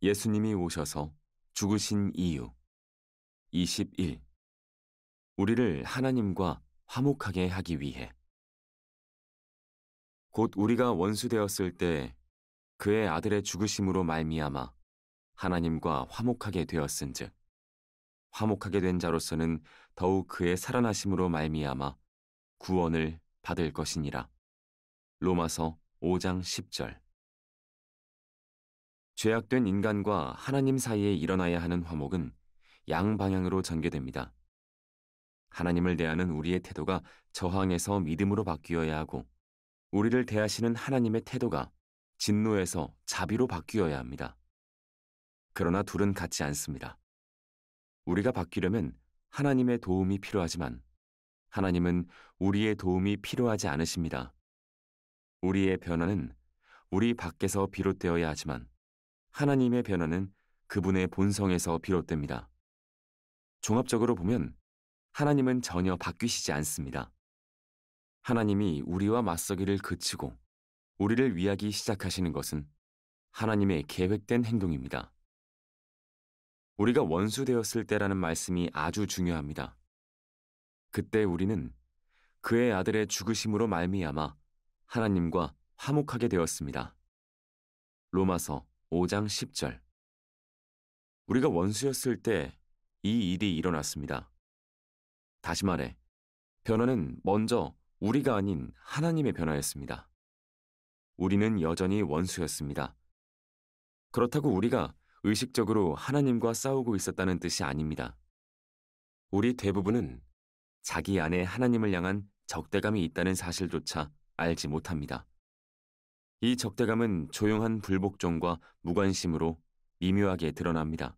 예수님이 오셔서 죽으신 이유 21. 우리를 하나님과 화목하게 하기 위해. 곧 우리가 원수되었을 때 그의 아들의 죽으심으로 말미암아 하나님과 화목하게 되었은즉 화목하게 된 자로서는 더욱 그의 살아나심으로 말미암아 구원을 받을 것이니라. 로마서 5장 10절. 죄악된 인간과 하나님 사이에 일어나야 하는 화목은 양방향으로 전개됩니다. 하나님을 대하는 우리의 태도가 저항에서 믿음으로 바뀌어야 하고 우리를 대하시는 하나님의 태도가 진노에서 자비로 바뀌어야 합니다. 그러나 둘은 같지 않습니다. 우리가 바뀌려면 하나님의 도움이 필요하지만 하나님은 우리의 도움이 필요하지 않으십니다. 우리의 변화는 우리 밖에서 비롯되어야 하지만 하나님의 변화는 그분의 본성에서 비롯됩니다. 종합적으로 보면 하나님은 전혀 바뀌시지 않습니다. 하나님이 우리와 맞서기를 그치고 우리를 위하기 시작하시는 것은 하나님의 계획된 행동입니다. 우리가 원수되었을 때라는 말씀이 아주 중요합니다. 그때 우리는 그의 아들의 죽으심으로 말미암아 하나님과 화목하게 되었습니다. 로마서 5장 10절. 우리가 원수였을 때 이 일이 일어났습니다. 다시 말해, 변화는 먼저 우리가 아닌 하나님의 변화였습니다. 우리는 여전히 원수였습니다. 그렇다고 우리가 의식적으로 하나님과 싸우고 있었다는 뜻이 아닙니다. 우리 대부분은 자기 안에 하나님을 향한 적대감이 있다는 사실조차 알지 못합니다. 이 적대감은 조용한 불복종과 무관심으로 미묘하게 드러납니다.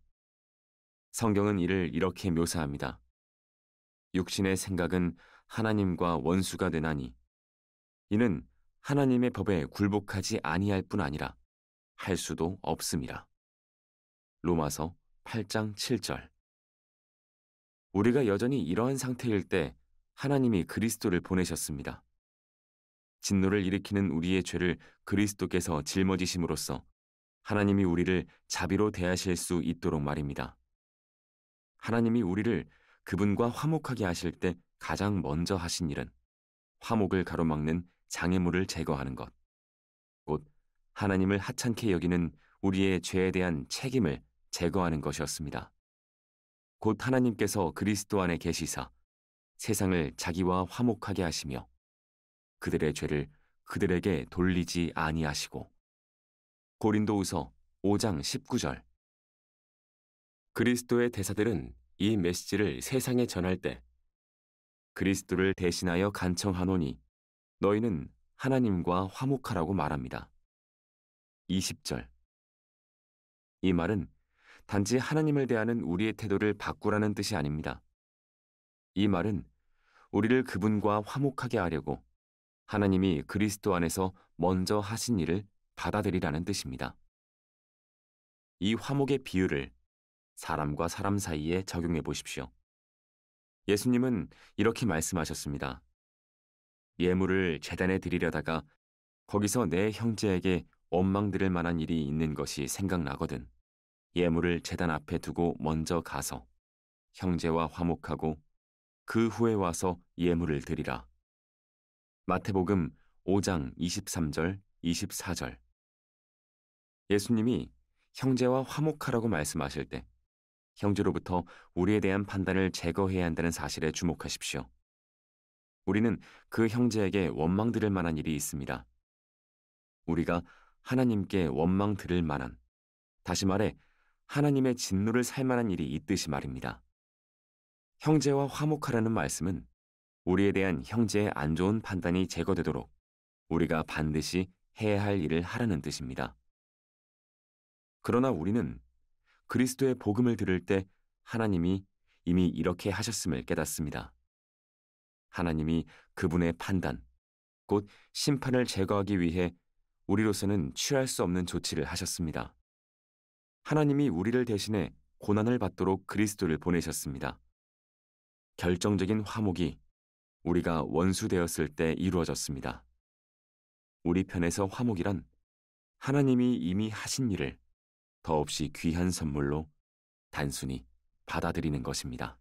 성경은 이를 이렇게 묘사합니다. 육신의 생각은 하나님과 원수가 되나니 이는 하나님의 법에 굴복하지 아니할 뿐 아니라 할 수도 없음이라. 로마서 8장 7절. 우리가 여전히 이러한 상태일 때 하나님이 그리스도를 보내셨습니다. 진노를 일으키는 우리의 죄를 그리스도께서 짊어지심으로써 하나님이 우리를 자비로 대하실 수 있도록 말입니다. 하나님이 우리를 그분과 화목하게 하실 때 가장 먼저 하신 일은 화목을 가로막는 장애물을 제거하는 것, 곧 하나님을 하찮게 여기는 우리의 죄에 대한 책임을 제거하는 것이었습니다. 곧 하나님께서 그리스도 안에 계시사 세상을 자기와 화목하게 하시며 그들의 죄를 그들에게 돌리지 아니하시고. 고린도후서 5장 19절. 그리스도의 대사들은 이 메시지를 세상에 전할 때 그리스도를 대신하여 간청하노니 너희는 하나님과 화목하라고 말합니다. 20절. 이 말은 단지 하나님을 대하는 우리의 태도를 바꾸라는 뜻이 아닙니다. 이 말은 우리를 그분과 화목하게 하려고 하나님이 그리스도 안에서 먼저 하신 일을 받아들이라는 뜻입니다. 이 화목의 비유를 사람과 사람 사이에 적용해 보십시오. 예수님은 이렇게 말씀하셨습니다. 예물을 제단에 드리려다가 거기서 내 형제에게 원망 들을 만한 일이 있는 것이 생각나거든 예물을 제단 앞에 두고 먼저 가서 형제와 화목하고 그 후에 와서 예물을 드리라. 마태복음 5장 23절, 24절. 예수님이 형제와 화목하라고 말씀하실 때 형제로부터 우리에 대한 판단을 제거해야 한다는 사실에 주목하십시오. 우리는 그 형제에게 원망 들을 만한 일이 있습니다. 우리가 하나님께 원망 들을 만한, 다시 말해 하나님의 진노를 살 만한 일이 있듯이 말입니다. 형제와 화목하라는 말씀은 우리에 대한 형제의 안 좋은 판단이 제거되도록 우리가 반드시 해야 할 일을 하라는 뜻입니다. 그러나 우리는 그리스도의 복음을 들을 때 하나님이 이미 이렇게 하셨음을 깨닫습니다. 하나님이 그분의 판단, 곧 심판을 제거하기 위해 우리로서는 취할 수 없는 조치를 하셨습니다. 하나님이 우리를 대신해 고난을 받도록 그리스도를 보내셨습니다. 결정적인 화목이 우리가 원수되었을 때 이루어졌습니다. 우리 편에서 화목이란 하나님이 이미 하신 일을 더없이 귀한 선물로 단순히 받아들이는 것입니다.